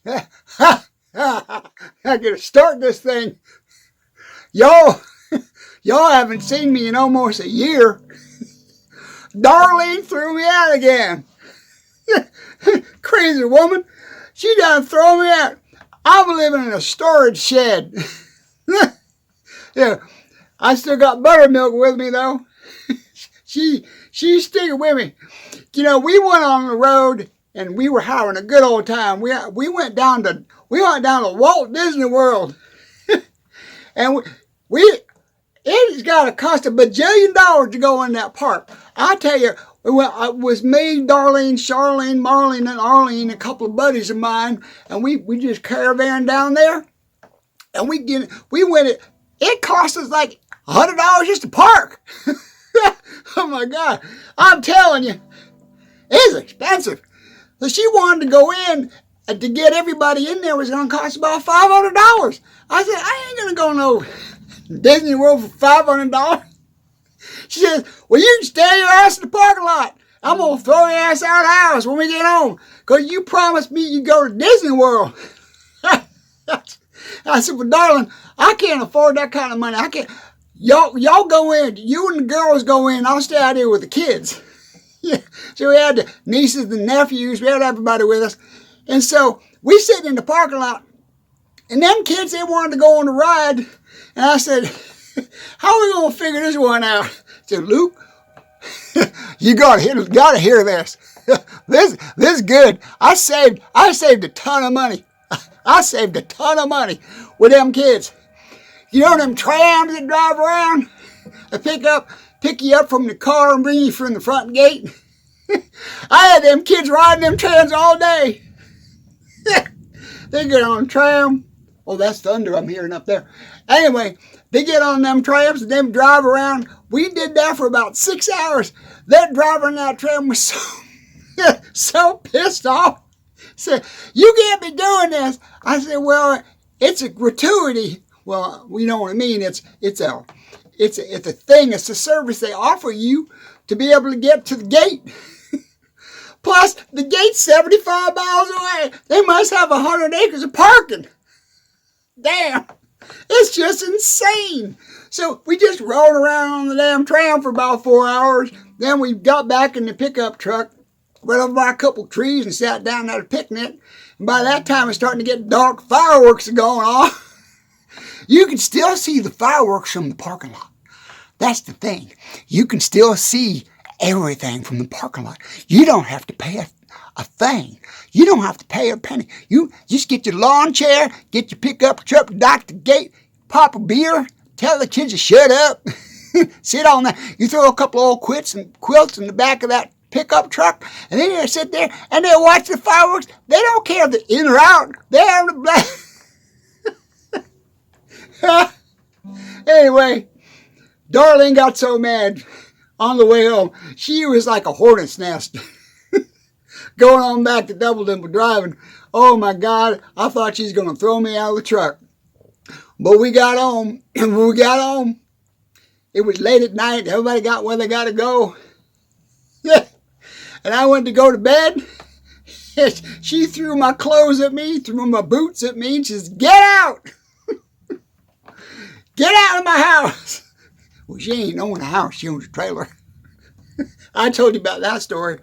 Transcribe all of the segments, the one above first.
I gotta start this thing. Y'all haven't seen me in almost a year. Darlene threw me out again. Crazy woman. She done throw me out. I'm living in a storage shed. Yeah, I still got buttermilk with me though. She's sticking with me. You know, we went on the road and we were having a good old time. We went down to Walt Disney World, and it's got to cost $1 bajillion to go in that park. I tell you, it was me, Darlene, Charlene, Marlene, and Arlene, a couple of buddies of mine, and we just caravan down there, and we went. It cost us like $100 just to park. Oh my God! I'm telling you, it's expensive. So she wanted to go in, to get everybody in there was going to cost about $500. I said, I ain't going to go no Disney World for $500. She says, well, you can stay your ass in the parking lot. I'm going to throw your ass out of the house when we get home, because you promised me you'd go to Disney World. I said, well, darling, I can't afford that kind of money. I can't. Y'all go in. You and the girls go in. I'll stay out here with the kids. Yeah. So we had the nieces and nephews. We had everybody with us. And so we sitting in the parking lot. And them kids, they wanted to go on the ride. And I said, how are we going to figure this one out? I said, Luke, you gotta hear this. This is good. I saved a ton of money. I saved a ton of money with them kids. You know them trams that drive around? They pick you up from the car and bring you from the front gate. I had them kids riding them trams all day. They get on a tram. Oh, that's thunder I'm hearing up there. Anyway, they get on them trams and them drive around. We did that for about 6 hours. That driver in that tram was so pissed off. Said, you can't be doing this. I said, well, it's a gratuity. Well, you know what I mean. It's a thing. It's a service they offer you to be able to get to the gate. Plus, the gate's 75 miles away. They must have 100 acres of parking. Damn. It's just insane. So we just rolled around on the damn tram for about 4 hours. Then we got back in the pickup truck, went over by a couple of trees and sat down at a picnic. And by that time, it's starting to get dark. Fireworks are going off. You can still see the fireworks from the parking lot. That's the thing. You can still see everything from the parking lot. You don't have to pay a thing. You don't have to pay a penny. You just get your lawn chair, get your pickup truck, dock the gate, pop a beer, tell the kids to shut up, sit on that. You throw a couple of old quilts in the back of that pickup truck, and then they sit there and they watch the fireworks. They don't care if they're in or out. They're having a blast. Anyway, Darlene got so mad on the way home. She was like a hornet's nest. Going on back to Double Dimple driving. Oh my God, I thought she was going to throw me out of the truck. But we got home, and when we got home, it was late at night. Everybody got where they got to go. And I went to go to bed. She threw my clothes at me, threw my boots at me, and she says, get out! Get out of my house! Well, she ain't own a house, she owns a trailer. I told you about that story.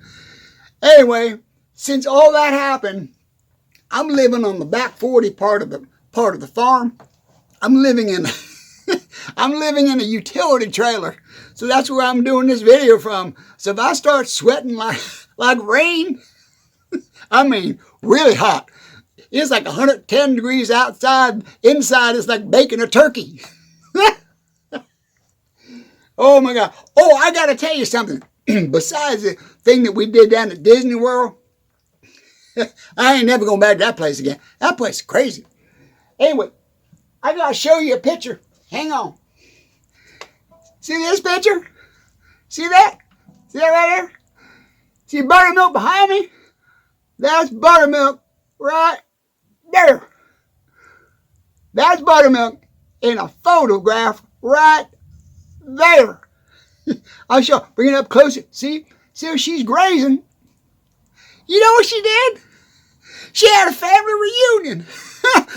Anyway, since all that happened, I'm living on the back 40 part of the farm. I'm living in a utility trailer. So that's where I'm doing this video from. So if I start sweating like rain, I mean really hot. It's like 110 degrees outside. Inside it's like baking a turkey. Oh my God. Oh, I got to tell you something. Besides the thing that we did down at Disney World, I ain't never going back to that place again. That place is crazy. Anyway, I got to show you a picture. Hang on. See this picture? See that? See that right there? See buttermilk behind me? That's buttermilk right there. That's buttermilk in a photograph right there. I'll show. Bring it up closer. See how she's grazing. You know what she did? She had a family reunion.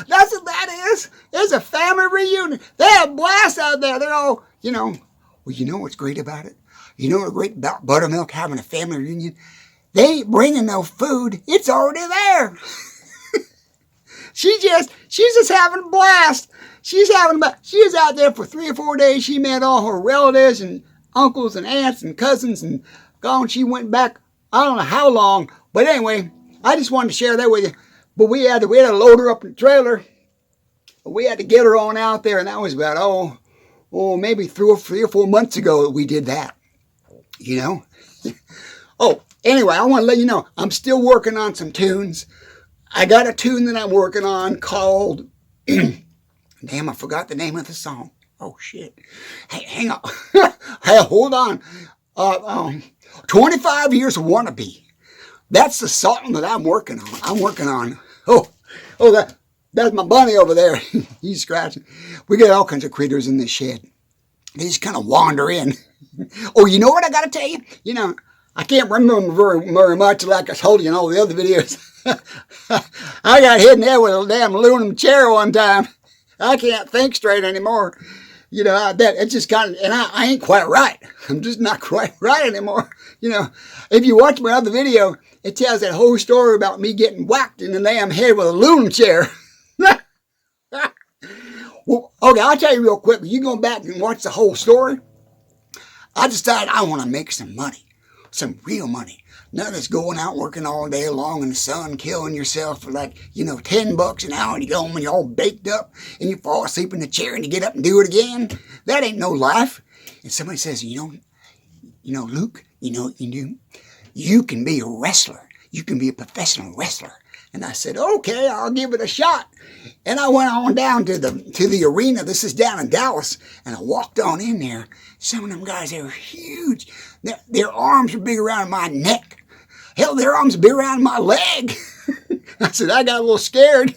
That's what that is. It's a family reunion. They have blasts out there. They're all, well, you know what's great about it? You know what's great about Buttermilk having a family reunion? They ain't bringing no food. It's already there. She's just having a blast. She was out there for 3 or 4 days. She met all her relatives and uncles and aunts and cousins and gone. She went back, I don't know how long. But anyway, I just wanted to share that with you. But we had to load her up in the trailer. We had to get her on out there. And that was about, maybe 3 or 4 months ago that we did that. Oh, anyway, I want to let you know, I'm still working on some tunes. I got a tune that I'm working on called, damn, I forgot the name of the song. Oh, shit. Hey, hang on. Hey, hold on. 25 Years of Wannabe. That's the song that I'm working on. That's my bunny over there. He's scratching. We got all kinds of critters in this shed. They just kind of wander in. Oh, you know what I got to tell you? I can't remember very much like I told you in all the other videos. I got hit in there with a damn aluminum chair one time. I can't think straight anymore. It's just kind of, and I ain't quite right. I'm just not quite right anymore. If you watch my other video, it tells that whole story about me getting whacked in the damn head with a aluminum chair. Well, okay, I'll tell you real quick. You go back and watch the whole story. I decided I want to make some money. Some real money. None of this going out working all day long in the sun, killing yourself for $10 an hour, and you go home and you're all baked up and you fall asleep in the chair and you get up and do it again. That ain't no life. And somebody says, Luke, you can be a wrestler. You can be a professional wrestler. And I said, okay, I'll give it a shot. And I went on down to the arena. This is down in Dallas. And I walked on in there. Some of them guys, they were huge. Their arms were big around my neck. Hell, their arms were big around my leg. I said, I got a little scared.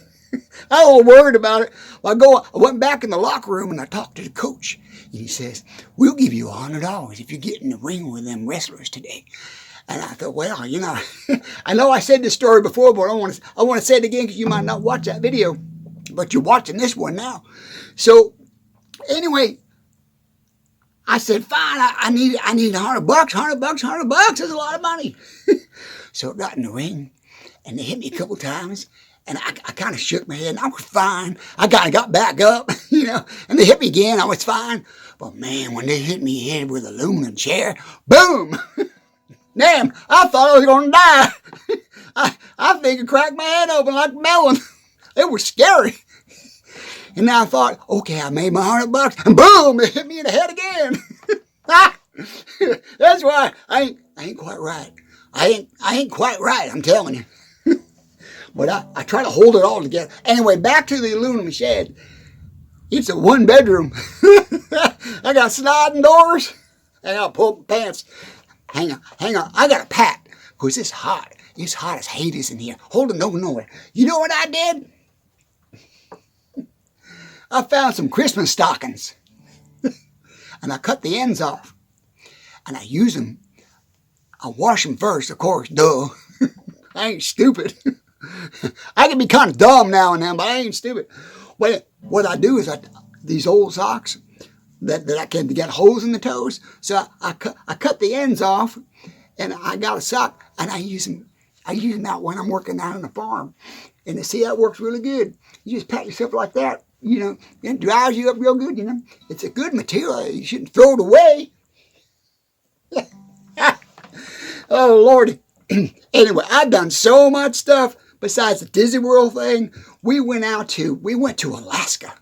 I was a little worried about it. Well, I went back in the locker room and I talked to the coach. And he says, we'll give you $100 if you get in the ring with them wrestlers today. And I thought, well, I know I said this story before, but I want to say it again because you might not watch that video, but you're watching this one now. So anyway, I said, fine, I need $100, $100. That's a lot of money. So I got in the ring and they hit me a couple times and I kind of shook my head and I was fine. I kind of got back up, and they hit me again. I was fine. But man, when they hit me head with an aluminum chair, boom. Damn, I thought I was going to die. I think I cracked my head open like a melon. It was scary. And now I thought, okay, I made my $100, and boom, it hit me in the head again. That's why I ain't quite right. I ain't quite right, I'm telling you. But I try to hold it all together. Anyway, back to the aluminum shed. It's a 1-bedroom. I got sliding doors. I got to pull up my pants. Hang on. I got a pat because it's hot. It's hot as Hades in here. Hold on, no. You know what I did? I found some Christmas stockings. And I cut the ends off. And I use them. I wash them first, of course, duh. I ain't stupid. I can be kind of dumb now and then, but I ain't stupid. What I do is these old socks, that I can get holes in the toes. So I cut the ends off, and I got a sock, and I use them out when I'm working out on the farm. And to see, that works really good. You just pat yourself like that, it dries you up real good, It's a good material. You shouldn't throw it away. Oh, Lordy. Anyway, I've done so much stuff besides the Disney World thing. We went to Alaska.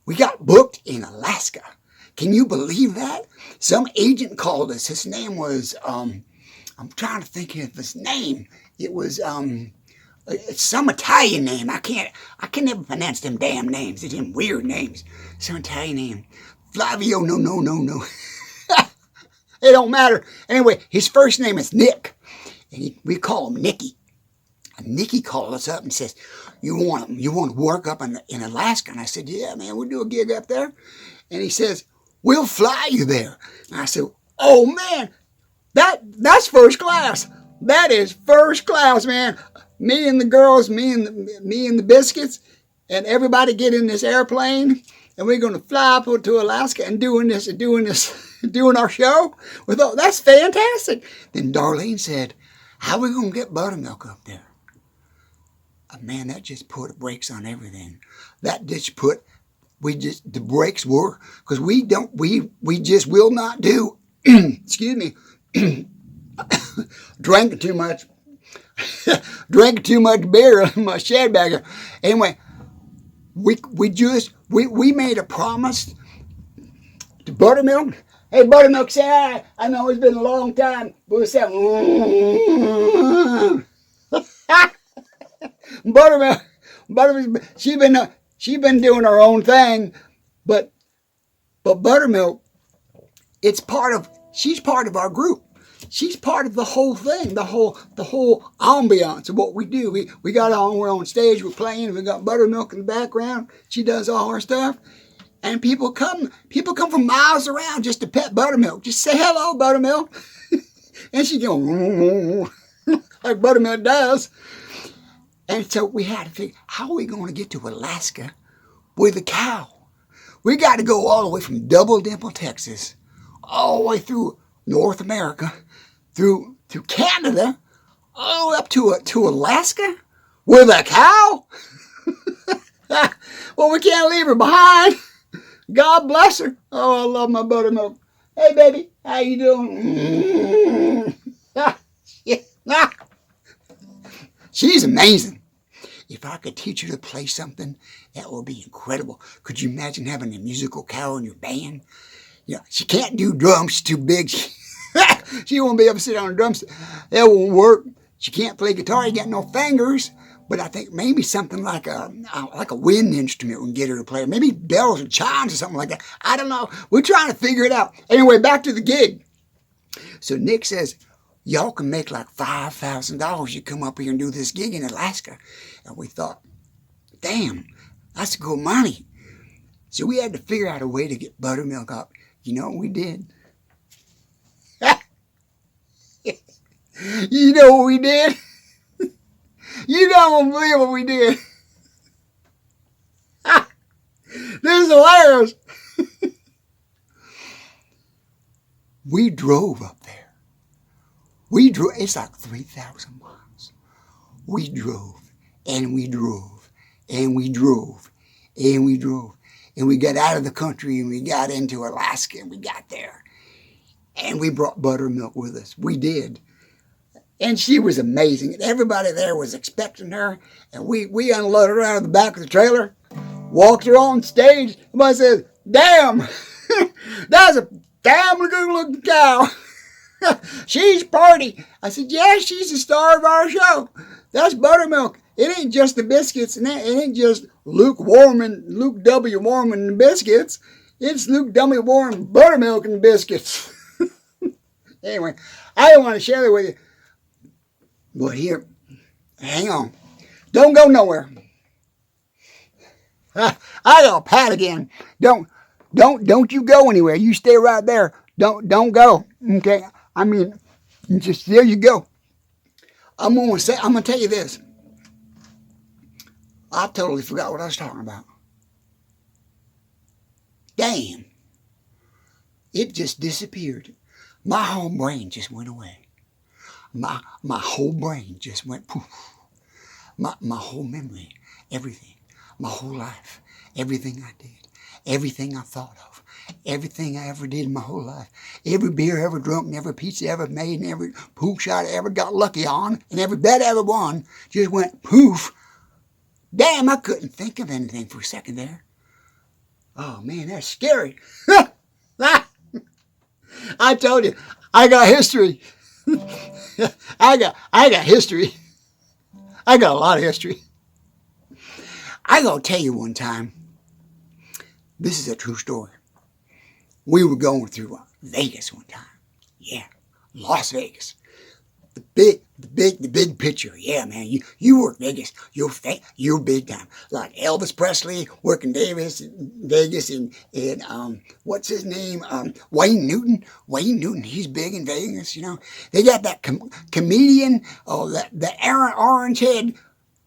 We got booked in Alaska. Can you believe that? Some agent called us. His name was, I'm trying to think of his name. It was, it's some Italian name. I can never pronounce them damn names. They're them weird names. Some Italian name. Flavio, no. It don't matter. Anyway, his first name is Nick. And we call him Nicky. And Nicky called us up and says, you want to work up in Alaska? And I said, yeah, man, we'll do a gig up there. And he says, we'll fly you there. And I said, oh, man, that's first class. That is first class, man. me and the girls, me and the biscuits, and everybody get in this airplane, and we're going to fly up to Alaska and doing our show. We thought, that's fantastic. Then Darlene said, how are we going to get buttermilk up there? Man, that just put brakes on everything. That just put, the brakes were, because we just will not do, excuse me, drank too much beer in my shed bagger. Anyway, we made a promise to Buttermilk. Hey, Buttermilk, say hi. I know it's been a long time, but we said, Buttermilk, she been doing her own thing, but Buttermilk, she's part of our group. She's part of the whole thing, the whole ambiance of what we do. We got we're on stage, we're playing, we got Buttermilk in the background. She does all our stuff. And people come from miles around just to pet Buttermilk. Just say hello, Buttermilk. And she goes, like Buttermilk does. And so we had to figure, how are we going to get to Alaska with a cow? We got to go all the way from Double Dimple, Texas, all the way through North America, through Canada, all the way up to Alaska with a cow? Well, we can't leave her behind. God bless her. Oh, I love my Buttermilk. Hey, baby, how you doing? She's amazing. If I could teach her to play something, that would be incredible. Could you imagine having a musical cow in your band? Yeah, she can't do drums. She's too big. She won't be able to sit on a drumstick. That won't work. She can't play guitar. You got no fingers. But I think maybe something like a wind instrument would get her to play. Maybe bells or chimes or something like that. I don't know. We're trying to figure it out. Anyway, back to the gig. So Nick says, y'all can make like $5,000. You come up here and do this gig in Alaska. And we thought, damn, that's good money. So we had to figure out a way to get Buttermilk up. You know what we did? You know what we did? You don't believe what we did. This is hilarious. We drove up there. It's like 3,000 miles. We drove, and we drove, and we drove, and we drove. And we got out of the country, and we got into Alaska, and we got there. And we brought Buttermilk with us. We did. And she was amazing. And everybody there was expecting her. And we unloaded her out of the back of the trailer, walked her on stage. Somebody says, damn, that's a damn good looking cow. She's party. I said, yeah, she's the star of our show. That's Buttermilk. It ain't just the biscuits. And it ain't just Luke W. Warm and the biscuits. It's Luke W. Warm, Buttermilk and the biscuits. Anyway, I don't want to share that with you. But here, hang on. Don't go nowhere. I got a pat again. Don't you go anywhere. You stay right there. Don't go. Okay? I mean, just there you go. I'm gonna tell you this. I totally forgot what I was talking about. Damn. It just disappeared. My whole brain just went away. My whole brain just went poof. My whole memory, everything, my whole life, everything I did, everything I thought of, everything I ever did in my whole life, every beer I ever drunk, and every pizza I ever made, and every pool shot I ever got lucky on, and every bet I ever won, just went poof. Damn, I couldn't think of anything for a second there. Oh man, that's scary. I told you, I got history. I got history. I got a lot of history. I gotta tell you one time. This is a true story. We were going through Vegas one time. Yeah, Las Vegas. The big picture. Yeah, man. You work Vegas. You're big time. Like Elvis Presley working Vegas, and what's his name? Wayne Newton. Wayne Newton. He's big in Vegas. You know, they got that comedian. Oh, the orange head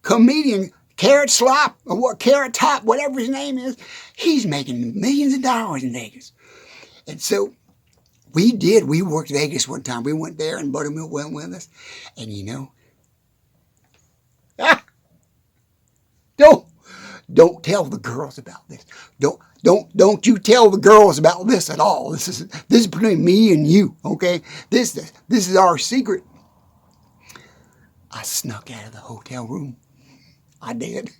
comedian. Carrot Slop or what? Carrot Top, whatever his name is. He's making millions of dollars in Vegas, and so. We worked Vegas one time. We went there and Buttermilk went with us. And you know, don't tell the girls about this. Don't you tell the girls about this at all. This is between me and you, okay? This is our secret. I snuck out of the hotel room. I did.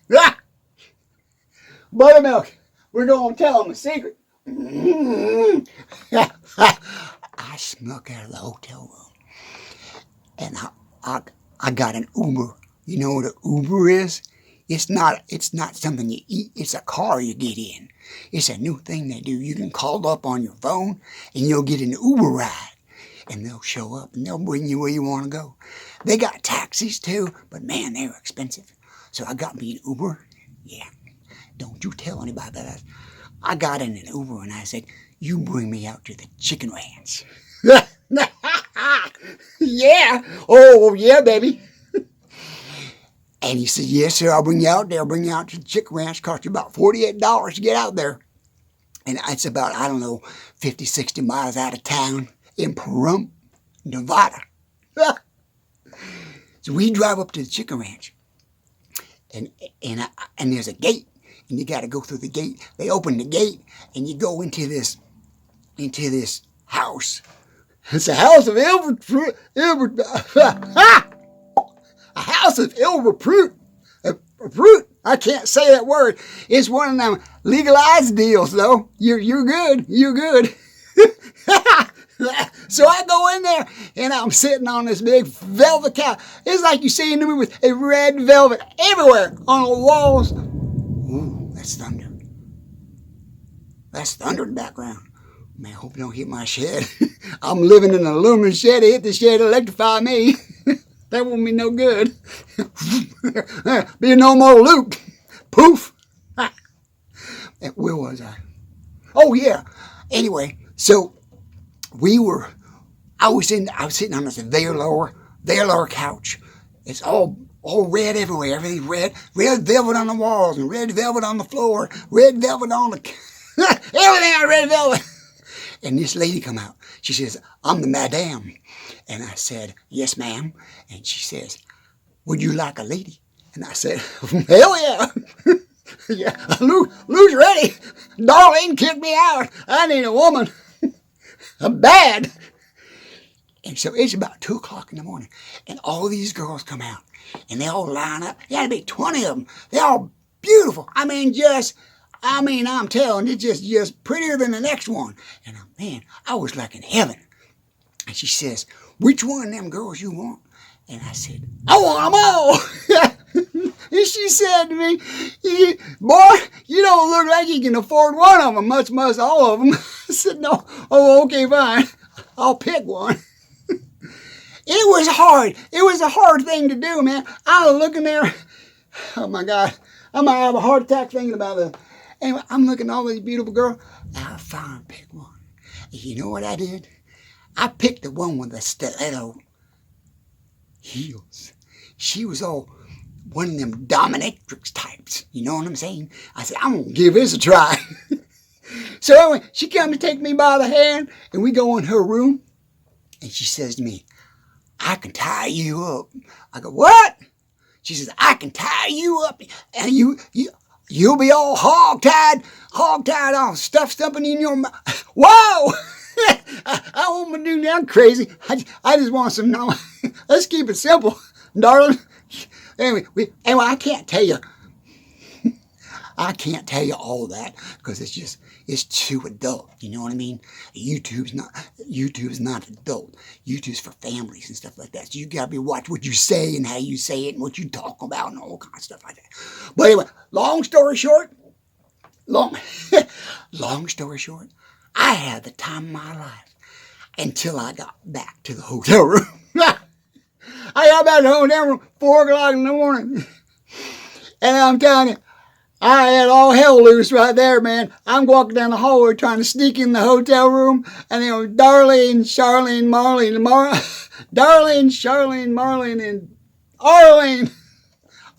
Buttermilk, we're gonna tell them a secret. I snuck out of the hotel room, and I got an Uber. You know what an Uber is? It's not something you eat. It's a car you get in. It's a new thing they do. You can call up on your phone, and you'll get an Uber ride, and they'll show up and they'll bring you where you want to go. They got taxis too, but man, they're expensive. So I got me an Uber. Yeah, don't you tell anybody that. I got in an Uber and I said, you bring me out to the chicken ranch. Yeah. Oh, yeah, baby. And he said, yes, sir, I'll bring you out there. I'll bring you out to the chicken ranch. Cost you about $48 to get out there. And it's about, I don't know, 50, 60 miles out of town in Pahrump, Nevada. So we drive up to the chicken ranch. And there's a gate. And you got to go through the gate. They open the gate, and you go into this house. It's a house of fruit. A house of fruit. Fruit. I can't say that word. It's one of them legalized deals, though. You're good. You're good. So I go in there, and I'm sitting on this big velvet couch. It's like you see in the movies, a red velvet everywhere on the walls. Ooh, that's thunder. That's thunder in the background. Man, I hope you don't hit my shed. I'm living in an aluminum shed. Hit the shed, electrify me. That won't be no good. Be no more loop. Poof. Where was I? Oh, yeah. Anyway, so I was sitting on this velour couch. It's all red everywhere. Everything's red. Red velvet on the walls and red velvet on the floor. Red velvet on the... Everything on red velvet. And this lady come out. She says, I'm the madam. And I said, yes, ma'am. And she says, would you like a lady? And I said, hell yeah. Yeah, Lou's ready. Darlene kicked me out. I need a woman. I'm bad. And so it's about 2 o'clock in the morning. And all these girls come out. And they all line up. There had to be 20 of them. They're all beautiful. I'm telling you, it's just prettier than the next one. And man, I was like in heaven. And she says, which one of them girls you want? And I said, I want them all. And she said to me, boy, you don't look like you can afford one of them, much all of them. I said, no. Oh, okay, fine. I'll pick one. It was hard. It was a hard thing to do, man. I was looking there. Oh, my God. I might have a heart attack thinking about this. Anyway, I'm looking at all these beautiful girls. I finally picked one. And you know what I did? I picked the one with the stiletto heels. She was all one of them dominatrix types. You know what I'm saying? I said, I'm going to give this a try. So anyway, she came to take me by the hand, and we go in her room. And she says to me, I can tie you up. I go, what? She says, I can tie you up, and you'll be all hog-tied, all stumping in your mouth. Whoa! I won't be doing that crazy. I just want some, let's keep it simple, darling. Anyway, I can't tell you. I can't tell you all that because it's too adult. You know what I mean? YouTube's not adult. YouTube's for families and stuff like that. So you gotta be watch what you say and how you say it and what you talk about and all kinds of stuff like that. But anyway, long story short, I had the time of my life until I got back to the hotel room. I got back home down 4 o'clock in the morning. And I'm telling you, I had all hell loose right there, man. I'm walking down the hallway trying to sneak in the hotel room, and there was Darlene, Charlene, Marlene, Darlene, Charlene, Marlene, and Arlene.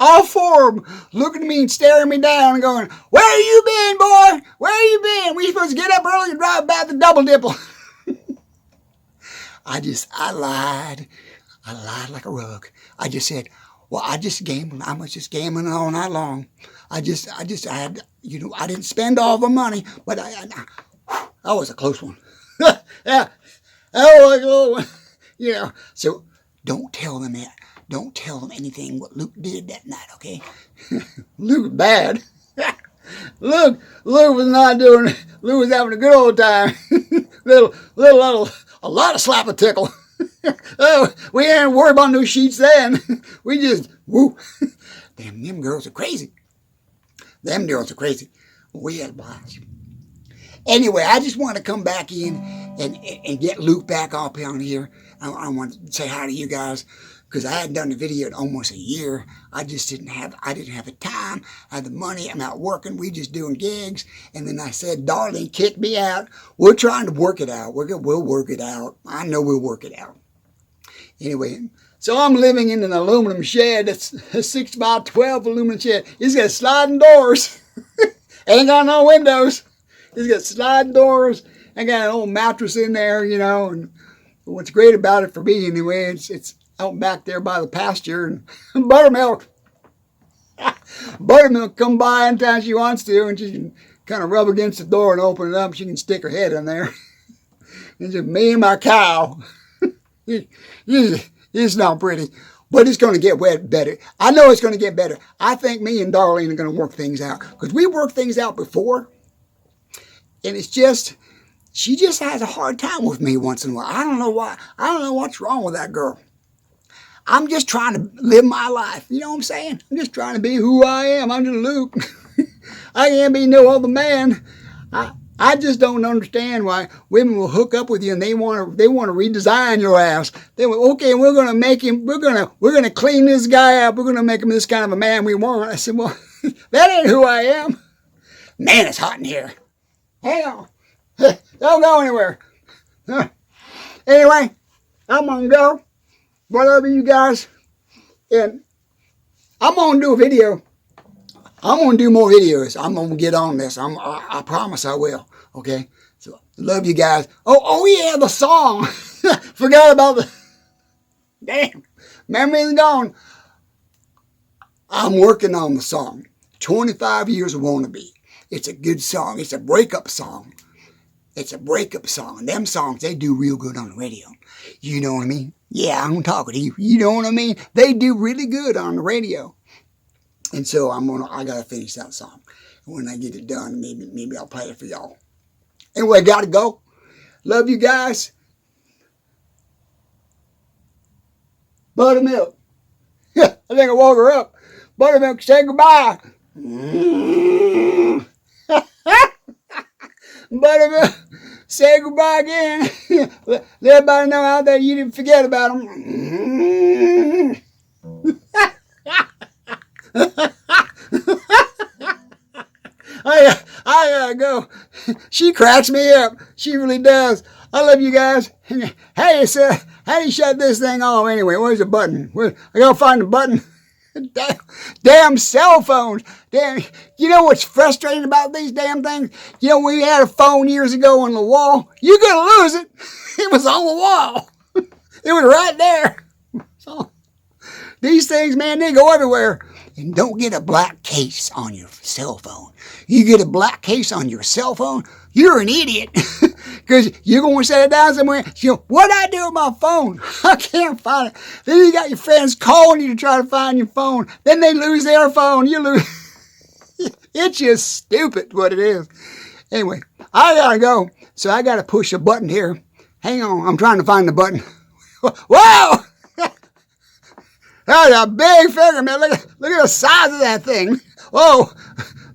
All 4 of them looking at me and staring me down and going, "Where you been, boy? Where you been? We supposed to get up early and drive back the double dimple." I lied. I lied like a rug. I just said, well, I was just gambling all night long. I had, I didn't spend all the money, but that was a close one. Yeah, that was a close one. So don't tell them that. Don't tell them anything what Luke did that night, okay? Luke was bad. Luke was not doing it. Luke was having a good old time. A lot of slap a tickle. Oh, we ain't worried about no sheets then. We just, woo. Damn, them girls are crazy. Them girls are crazy. We had a blast. Anyway, I just want to come back in and get Luke back up on here. I want to say hi to you guys because I hadn't done a video in almost a year. I didn't have the time. I had the money. I'm out working. We just doing gigs. And then I said, Darlene kicked me out. We're trying to work it out. We'll work it out. I know we'll work it out. Anyway, so I'm living in an aluminum shed. That's a 6 by 12 aluminum shed. It's got sliding doors. Ain't got no windows. It's got sliding doors. I got an old mattress in there, And what's great about it for me, anyway, it's out back there by the pasture and Buttermilk. Buttermilk come by anytime she wants to, and she can kind of rub against the door and open it up. She can stick her head in there. It's just me and my cow. It's not pretty, but it's going to get better. I know it's going to get better. I think me and Darlene are going to work things out because we worked things out before, and it's just she just has a hard time with me once in a while. I don't know why. I don't know what's wrong with that girl. I'm just trying to live my life. You know what I'm saying? I'm just trying to be who I am. I'm just Luke. I can't be no other man. I just don't understand why women will hook up with you and they want to redesign your ass. They went, okay, we're gonna make him. We're gonna clean this guy up. We're gonna make him this kind of a man we want. I said, well, that ain't who I am. Man, it's hot in here. Hang on. Don't go anywhere. Anyway, I'm gonna go. Whatever you guys, and I'm gonna do a video. I'm going to do more videos. I'm going to get on this. I promise I will. Okay? So, love you guys. Oh yeah, the song. Forgot about the... Damn. Memory's gone. I'm working on the song. 25 years of Wannabe. It's a good song. It's a breakup song. It's a breakup song. Them songs, they do real good on the radio. You know what I mean? Yeah, I'm talking to you. You know what I mean? They do really good on the radio. And so I gotta finish that song. When I get it done, maybe I'll play it for y'all. Anyway, gotta go. Love you guys. Buttermilk. I think I woke her up. Buttermilk, say goodbye. Buttermilk, say goodbye again. Let everybody know out there you didn't forget about them. I gotta go. She cracks me up. She really does. I love you guys. Hey, sir, how do you shut this thing off anyway? Where's the button? I gotta find the button. Damn cell phones. Damn. You know what's frustrating about these damn things? We had a phone years ago on the wall. You're gonna lose it. It was on the wall. It was right there. So, these things, man, they go everywhere. And don't get a black case on your cell phone. You get a black case on your cell phone, you're an idiot. Because you're going to set it down somewhere. What'd I do with my phone? I can't find it. Then you got your friends calling you to try to find your phone. Then they lose their phone. You lose. It's just stupid what it is. Anyway, I got to go. So I got to push a button here. Hang on. I'm trying to find the button. Whoa! That's a big figure, man. Look at the size of that thing. Oh,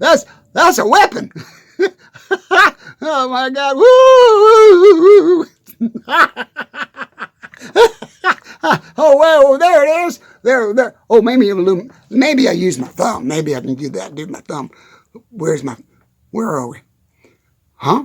that's a weapon. Oh my God. Woo! Oh well, there it there. Oh, maybe I use my thumb. Maybe I can do that. Do my thumb. Where are we? Huh?